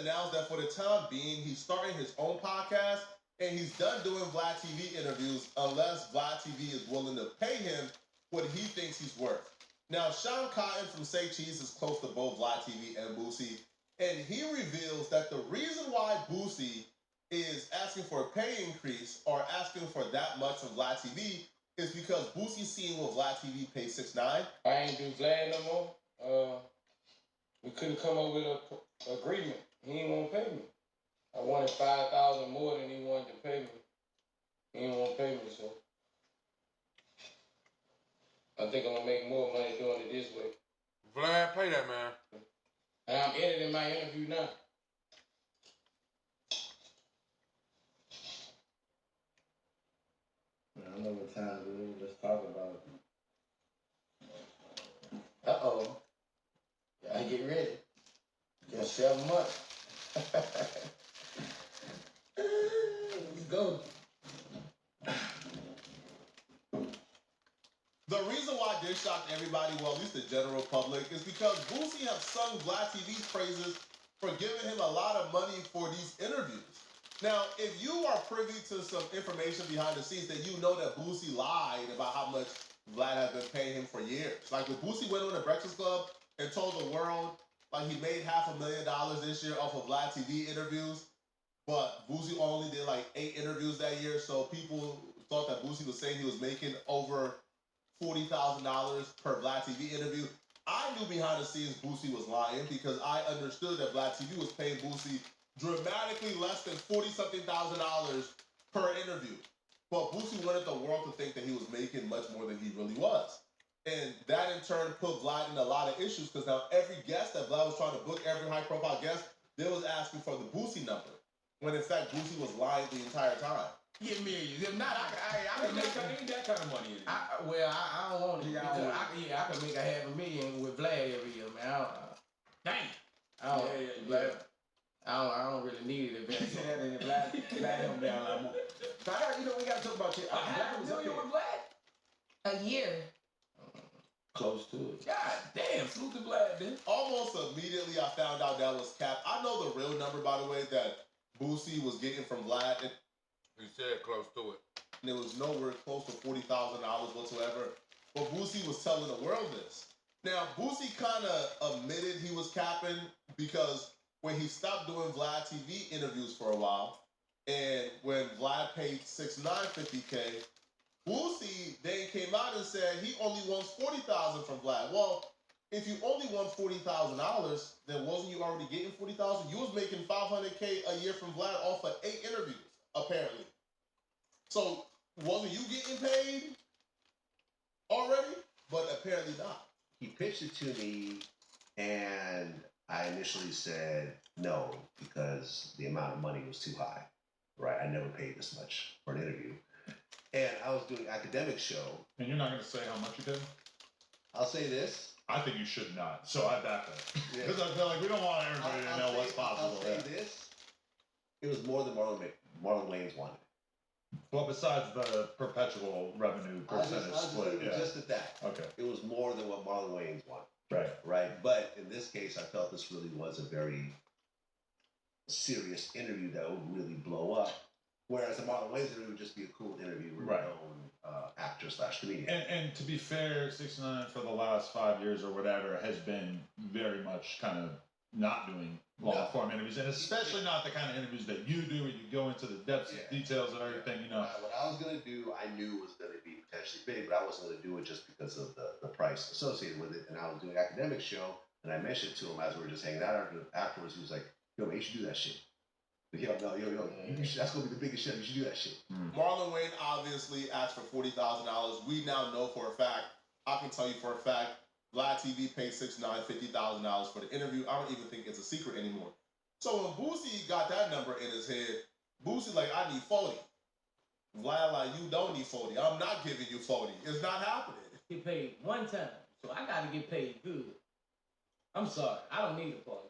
announced that for the time being, he's starting his own podcast and he's done doing Vlad TV interviews unless Vlad TV is willing to pay him what he thinks he's worth. Now, Sean Cotton from Say Cheese is close to both Vlad TV and Boosie, and he reveals that the reason why Boosie is asking for a pay increase or asking for that much from Vlad TV is because Boosie's seeing what Vlad TV pays 6ix9ine. I ain't do Vlad no more. We couldn't come up with an agreement. He ain't want to pay me. I wanted $5,000 more than he wanted to pay me. He didn't want to pay me, so I think I'm gonna make more money doing it this way. Vlad, pay that man. And I'm editing my interview now. I know what time it is. Let's talk about it. Uh-oh. Gotta get ready. Got 7 months. Let's go. The reason why this shocked everybody, well, at least the general public, is because Boosie have sung Vlad TV's praises for giving him a lot of money for these interviews. Now, if you are privy to some information behind the scenes, then you know that Boosie lied about how much Vlad has been paying him for years. Like when Boosie went on the Breakfast Club and told the world like he made $500,000 this year off of Vlad TV interviews, but Boosie only did like 8 interviews that year, so people thought that Boosie was saying he was making over $40,000 per Vlad TV interview. I knew behind the scenes Boosie was lying because I understood that Vlad TV was paying Boosie dramatically less than $40-something thousand per interview. But Boosie wanted the world to think that he was making much more than he really was. And that in turn put Vlad in a lot of issues because now every guest that Vlad was trying to book, every high-profile guest, they was asking for the Boosie number. When in fact, Boosie was lying the entire time. Get millions. If not, I can make that kind of money. I don't want it. I can make $500,000 with Vlad every year, man. Dang. Vlad. I don't really need it eventually. Vlad him down a lot more. So we got to talk about $500,000 with Vlad? A year. Close to it. God damn, salute to Vlad then. Almost immediately I found out that was cap. I know the real number, by the way, that Boosie was getting from Vlad. He said close to it. And it was nowhere close to $40,000 whatsoever. But Boosie was telling the world this. Now, Boosie kind of admitted he was capping because when he stopped doing Vlad TV interviews for a while, and when Vlad paid 6ix9ine $50K, Boosie then came out and said he only wants $40,000 from Vlad. Well, if you only want $40,000, then wasn't you already getting $40,000? You was making $500K a year from Vlad off of 8 interviews, apparently. So wasn't you getting paid already? But apparently not. He pitched it to me, and I initially said no because the amount of money was too high. Right, I never paid this much for an interview. And I was doing an academic show. And you're not going to say how much you did? I'll say this. I think you should not. So I back that. Because I feel like we don't want everybody to know what's possible. I'll say this. It was more than Marlon Wayans wanted. Well, besides the perpetual revenue percentage split. Just at that. Okay. It was more than what Marlon Wayans wanted. Right. Right. But in this case, I felt this really was a very serious interview that would really blow up. Whereas the Marlon Wayans interview would just be a cool interview with a known actor / comedian. And to be fair, 6ix9ine for the last 5 years or whatever has been very much kind of not doing long form interviews, and especially not the kind of interviews that you do, where you go into the depths, details of everything. You know, what I was gonna do, I knew was gonna be potentially big, but I wasn't gonna do it just because of the price associated with it. And I was doing an academic show, and I mentioned to him as we were just hanging out afterwards. He was like, "Yo, man, you should do that shit." Yo, that's gonna be the biggest shit. You should do that shit. Marlon Wayne obviously asked for $40,000. We now know for a fact, I can tell you for a fact, Vlad TV paid 6ix9ine $50,000 for the interview. I don't even think it's a secret anymore. So when Boosie got that number in his head, Boosie like, I need 40. Vlad like, you don't need 40. I'm not giving you 40. It's not happening. He paid one time, so I gotta get paid good. I'm sorry, I don't need a party.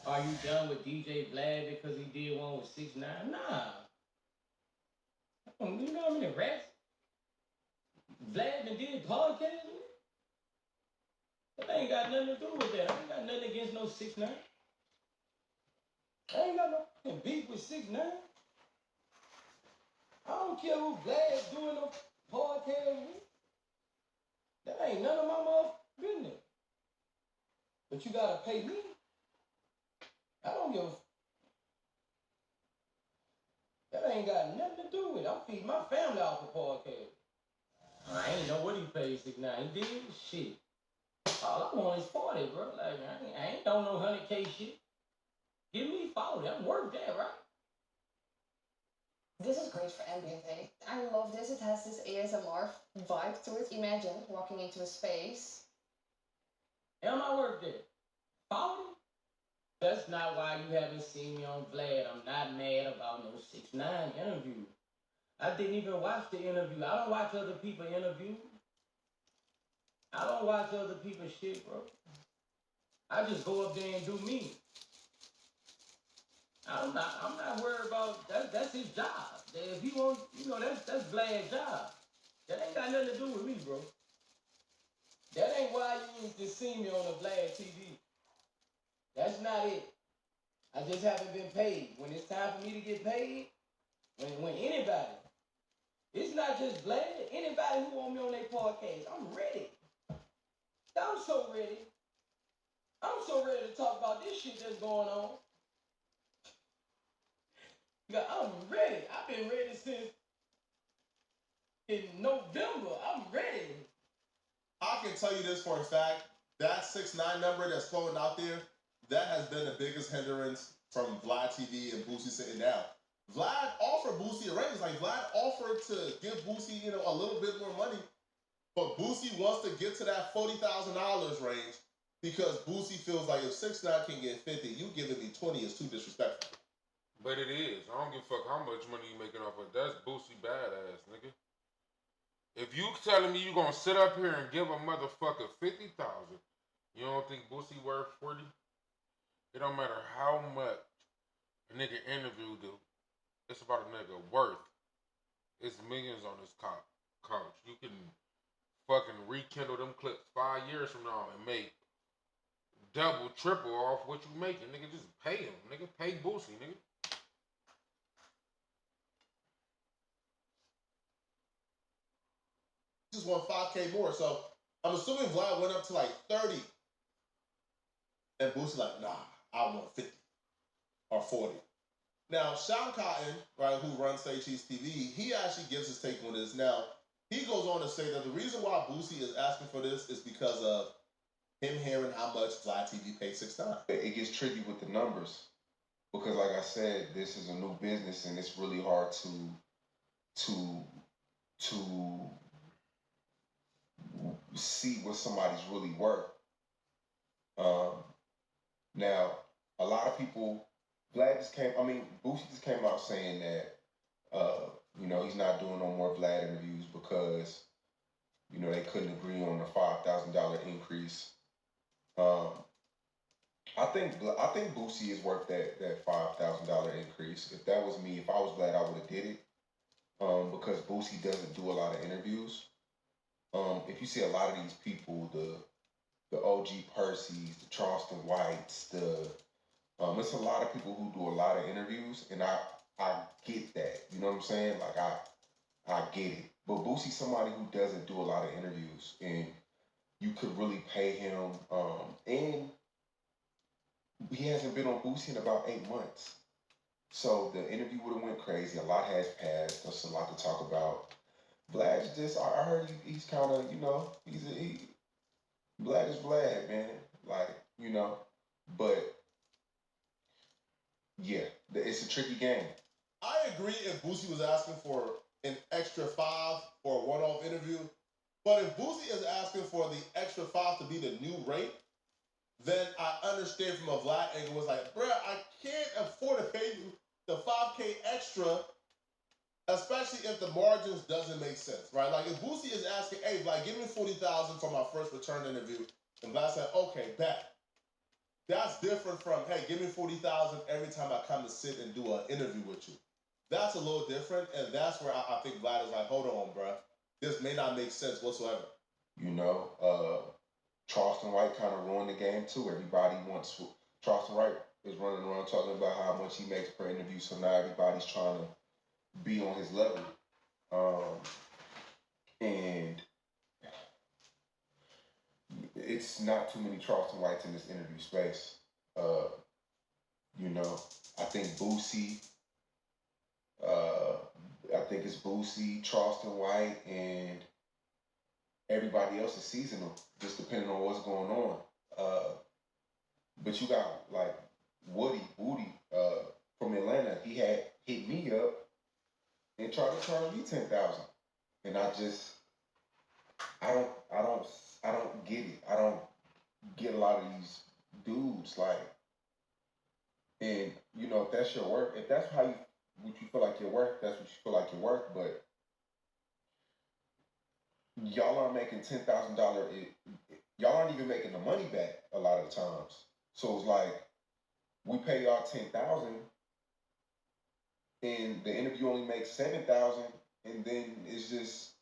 Are you done with DJ Vlad because he did one with 6ix9ine? Nah. You know how many rats Vlad done did podcasts with? That ain't got nothing to do with that. I ain't got nothing against no 6ix9ine. I ain't got no fucking beef with 6ix9ine. I don't care who Vlad doing no podcast with. That ain't none of my motherfucking business. But you gotta pay me. I don't give a. That ain't got nothing to do with it. I'm feeding my family off the podcast. I ain't know what he paid 6ix9ine. He did shit. All I want is 40, bro. Like I ain't on no 100K shit. Give me 40. I'm worth that, right? This is great for ambient. I love this. It has this ASMR vibe to it. Imagine walking into a space. Am I worth that? 40? That's not why you haven't seen me on Vlad. I'm not mad about no 6ix9ine interview. I didn't even watch the interview. I don't watch other people interview. I don't watch other people's shit, bro. I just go up there and do me. I'm not worried about that. That's his job. If he want, that's Vlad's job. That ain't got nothing to do with me, bro. That ain't why you used to see me on the Vlad TV. That's not it. I just haven't been paid. When it's time for me to get paid, when anybody, it's not just Vlad, anybody who want me on their podcast, I'm ready. I'm so ready. I'm so ready to talk about this shit that's going on. I'm ready. I've been ready since in November. I'm ready. I can tell you this for a fact. That 6ix9ine number that's floating out there, that has been the biggest hindrance from Vlad TV and Boosie sitting down. Vlad offered Boosie a raise. Like Vlad offered to give Boosie, a little bit more money, but Boosie wants to get to that $40,000 range because Boosie feels like if 6ix9ine can get 50, you giving me 20 is too disrespectful. But it is. I don't give a fuck how much money you making off of it. That's Boosie badass, nigga. If you telling me you gonna sit up here and give a motherfucker 50,000, you don't think Boosie worth 40? It don't matter how much a nigga interviewed you. It's about a nigga worth. It's millions on this couch. You can fucking rekindle them clips 5 years from now and make double, triple off what you making. Nigga, just pay him. Nigga, pay Boosie, nigga. Just want 5K more. So I'm assuming Vlad went up to like 30. And Boosie like, nah, I want 50 or 40. Now, Sean Cotton, right, who runs Say Cheese TV, he actually gives his take on this. Now, he goes on to say that the reason why Boosie is asking for this is because of him hearing how much Vlad TV paid 6ix9ine. It gets tricky with the numbers because, like I said, this is a new business and it's really hard to see what somebody's really worth. Now, a lot of people, Boosie just came out saying that, he's not doing no more Vlad interviews because, they couldn't agree on the $5,000 increase. I think Boosie is worth that $5,000 increase. If that was me, if I was Vlad, I would have did it. Because Boosie doesn't do a lot of interviews. If you see a lot of these people, the OG Percy's, the Charleston Whites, it's a lot of people who do a lot of interviews, and I get that. You know what I'm saying? Like I get it. But Boosie's somebody who doesn't do a lot of interviews, and you could really pay him. And he hasn't been on Boosie in about 8 months. So the interview would have went crazy. A lot has passed. There's a lot to talk about. Vlad's just, I heard he's kind of, Vlad is Vlad, man. Like, but yeah, it's a tricky game. I agree if Boosie was asking for an extra 5 for a one-off interview, but if Boosie is asking for the extra 5 to be the new rate, then I understand from a Vlad angle was like, bruh, I can't afford to pay you the 5K extra, especially if the margins doesn't make sense, right? Like if Boosie is asking, hey, Vlad, give me 40,000 for my first return interview, and Vlad said, okay, bet. That's different from, hey, give me 40,000 every time I come to sit and do an interview with you. That's a little different, and that's where I think Vlad is like, hold on, bruh. This may not make sense whatsoever. Charleston White kind of ruined the game too. Everybody wants Charleston White is running around talking about how much he makes per interview. So now everybody's trying to be on his level. And it's not too many Charleston Whites in this interview space. You know, I think Boosie. I think it's Boosie, Charleston White, and everybody else is seasonal, just depending on what's going on. But you got like Woody from Atlanta. He had hit me up and tried to charge me 10,000, and I don't get it. I don't get a lot of these dudes like, and you know if that's your work, if that's what you feel like your worth, that's what you feel like your worth. But y'all aren't making $10,000. Y'all aren't even making the money back a lot of the times. So it's like we pay y'all 10,000, and the interview only makes 7,000, and then it's just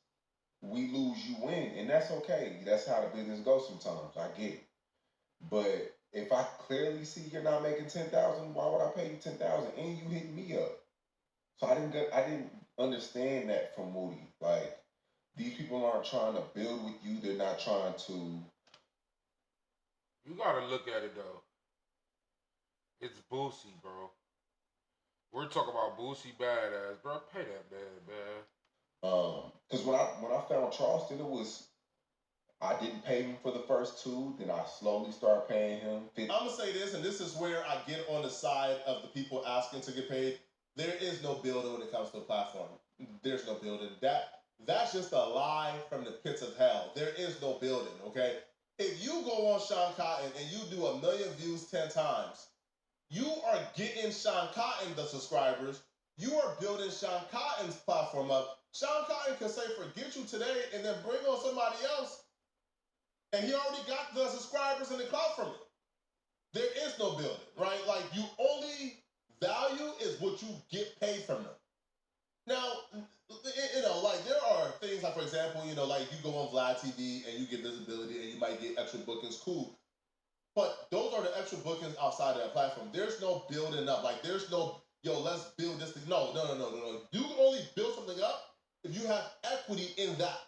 we lose, you win, and that's okay. That's how the business goes sometimes. I get it, but if I clearly see you're not making 10,000, why would I pay you 10,000 and you hitting me up? So I didn't understand that from Moody. Like these people aren't trying to build with you. They're not trying to. You gotta look at it though. It's Boosie, bro. We're talking about Boosie badass, bro. Pay that man. Because when I found Charleston, it was I didn't pay him for the first two. Then I slowly started paying him. I'm gonna say this, and this is where I get on the side of the people asking to get paid. There is no building when it comes to a platform. There's no building. That's just a lie from the pits of hell. There is no building. Okay, if you go on Sean Cotton and you do 1 million views 10 times, you are getting Sean Cotton the subscribers. You are building Sean Cotton's platform up. Sean Cotton can say forget you today and then bring on somebody else, and he already got the subscribers and the clout from it. There is no building, right? Like you only value is what you get paid from them. Now, you know, like there are things like, for example, you know, like you go on Vlad TV and you get visibility and you might get extra bookings, cool. But those are the extra bookings outside of that platform. There's no building up. Like there's no, yo, let's build this thing. No. You can only build something up if you have equity in that.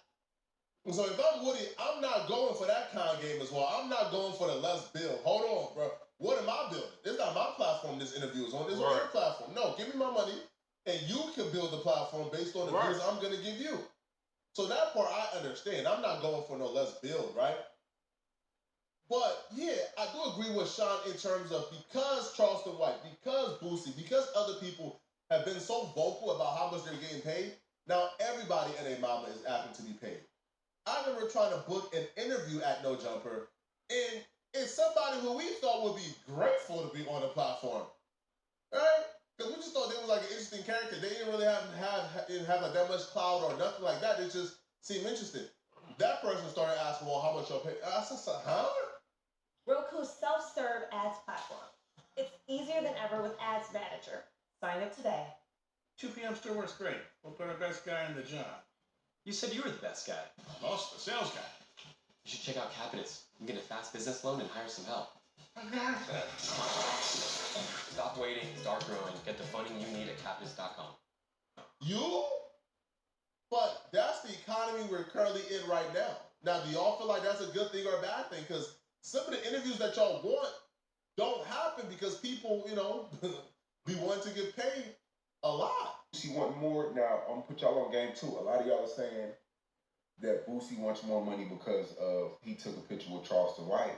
And so if I'm Woody, I'm not going for that kind of game as well. I'm not going for the let's build. Hold on, bro. What am I building? It's not my platform this interview is on. It's on your platform. No, give me my money and you can build the platform based on the views I'm going to give you. So that part I understand. I'm not going for no let's build, right? But yeah, I do agree with Sean in terms of because Charleston White, because Boosie, because other people have been so vocal about how much they're getting paid, now everybody and their mama is asking to be paid. I remember trying to book an interview at No Jumper, and it's somebody who we thought would be grateful to be on the platform, right? Because we just thought they was like an interesting character. They didn't really have like that much clout or nothing like that. It just seemed interesting. That person started asking, well, how much y'all pay? I said, huh? Roku's self-serve ads platform. It's easier than ever with Ads Manager. Sign up today. 2 p.m. still works great. We'll put our best guy in the job. You said you were the best guy. Boss, the sales guy. You should check out Cabinets. You can get a fast business loan and hire some help. I got that. Stop waiting, start growing. Get the funding you need at cabinets.com. You? But that's the economy we're currently in right now. Now, do y'all feel like that's a good thing or a bad thing? Because some of the interviews that y'all want don't happen because people, you know, be wanting to get paid a lot. Boosie want more. Now, I'm gonna put y'all on game too. A lot of y'all are saying that Boosie wants more money because of he took a picture with Charleston White.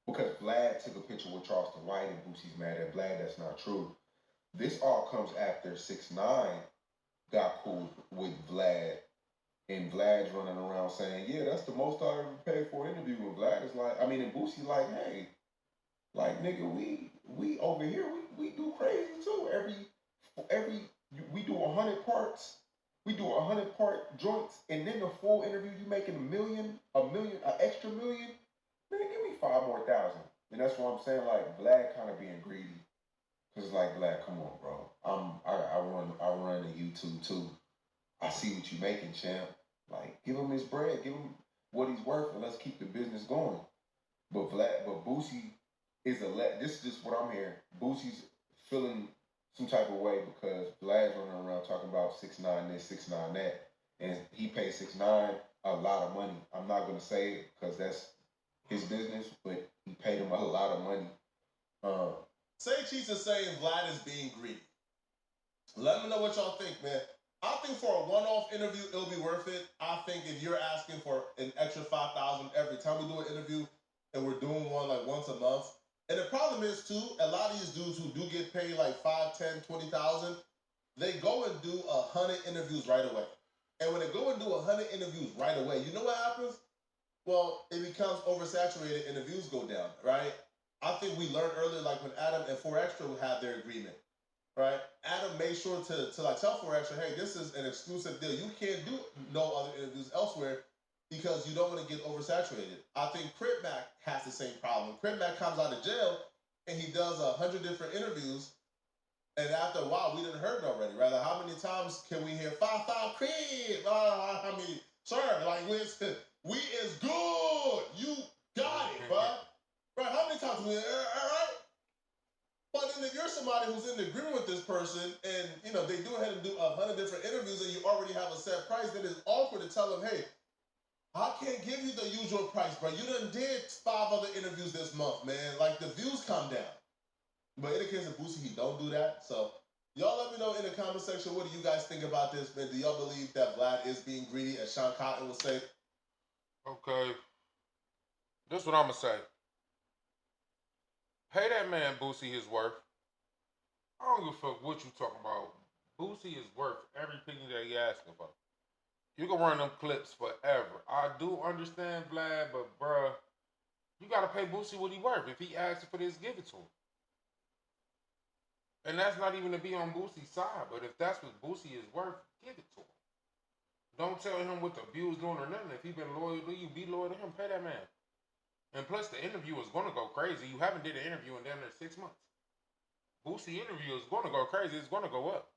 Because Vlad took a picture with Charleston White and Boosie's mad at Vlad. That's not true. This all comes after 6ix9ine got cool with Vlad. And Vlad's running around saying, yeah, that's the most I ever paid for an interview. And Vlad is like, and Boosie like, hey, like, nigga, we over here, we do crazy too. We do 100 parts. We do 100 part joints. And then the full interview, you making an extra million. Man, give me 5 more thousand. And that's what I'm saying. Like, Vlad kind of being greedy. Cause it's like, Vlad, come on, bro. I run the YouTube too. I see what you making, champ. Like, give him his bread, give him what he's worth, and let's keep the business going. But Boosie is this is just what I'm hearing. Boosie's feeling some type of way because Vlad's running around talking about 6ix9ine this, 6ix9ine that, and he paid 6ix9ine a lot of money. I'm not gonna say it because that's his business, but he paid him a lot of money. Say Cheeks is saying Vlad is being greedy. Let me know what y'all think, man. I think for a one-off interview, it'll be worth it. I think if you're asking for an extra 5,000 every time we do an interview, and we're doing one like once a month, and the problem is too, a lot of these dudes who do get paid like 5, 10, 20,000, they go and do 100 interviews right away. And when they go and do 100 interviews right away, you know what happens? Well, it becomes oversaturated and the views go down, right? I think we learned earlier, like when Adam and 4Extra had their agreement, right? Adam made sure to like tell 4Extra, hey, this is an exclusive deal. You can't do no other interviews elsewhere because you don't want to get oversaturated. I think Crip Mac has the same problem. Crip Mac comes out of jail and he does 100 different interviews, and after a while, we didn't heard it already, right? Like, how many times can we hear 5 Crib? How many? Sir, like we is good. You got it, bud. Right? How many times we all right? But then if you're somebody who's in agreement with this person and they do ahead and do 100 different interviews and you already have a set price, then it's awkward to tell them, hey, I can't give you the usual price, bro. You done did 5 other interviews this month, man. Like the views come down. But in the case of Boosie, he don't do that. So y'all let me know in the comment section, what do you guys think about this, man? Do y'all believe that Vlad is being greedy, as Sean Cotton will say? Okay. This is what I'm going to say. Pay that man Boosie his worth. I don't give a fuck what you talking about. Boosie is worth every penny that he asking for. You can run them clips forever. I do understand Vlad, but bruh, you gotta pay Boosie what he worth. If he asks for this, give it to him. And that's not even to be on Boosie's side, but if that's what Boosie is worth, give it to him. Don't tell him what the view's doing or nothing. If he been loyal to you, be loyal to him. Pay that man. And plus, the interview is gonna go crazy. You haven't did an interview in damn near 6 months. Boosie interview is gonna go crazy. It's gonna go up.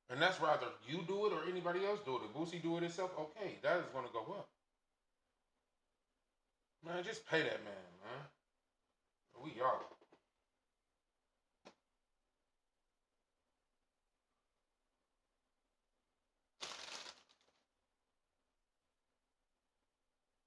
And that's rather you do it or anybody else do it. If Boosie do it himself, okay, that is gonna go up. Man, just pay that man, man. We out.